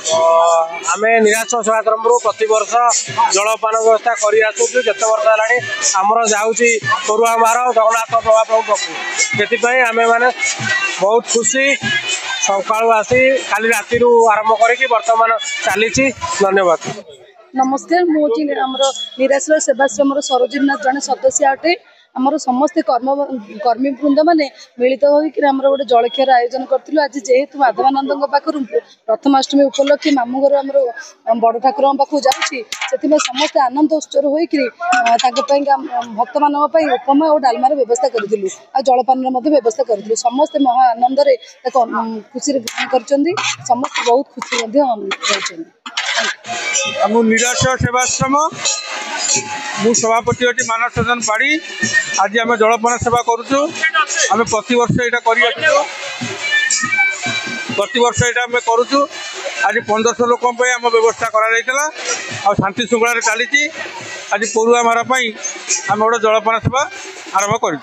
आम निराश सेवाश्रम प्रति वर्ष जलपान व्यवस्था कर जिते वर्ष है आमर जाऊँगी परुआ मार जगन्नाथ महाप्रभु पाखु से आम मैंने बहुत खुशी सका आसी खाली राति आरंभ करके बर्तमान चली धन्यवाद। नमस्कार मुझे निराश सेवाश्रम सरोजिनाथ जड़े सदस्य अटे आमर समस्ते कर्मी वृंद मैंने मिलित होकर गोटे जलखियार आयोजन करूँ। आज जेहेतु माधवानंद पाखर प्रथमाष्टमी उपलक्षे मामू घर आम बड़ ठाकुर पाखु जाऊँगी से समस्ते आनंद उत्सव होकर भक्त मान उपमा और डालमार व्यवस्था करूँ आ जलपान व्यवस्था करूँ। समस्ते महा आनंद खुशी ग्रहण कर समस्त बहुत खुशी रही। निराश सेवाश्रम मु सभापति अटी मानस रंजन पाड़ी आज आम जलपान सेवा करुचु। आम प्रतिवर्ष यहाँ प्रतिवर्ष यहाँ करुचु। आज 1500 लोक आम व्यवस्था करा शांति श्रृंखला चली। आज परुआ मार आम गोटे जलपान सेवा आरंभ कर।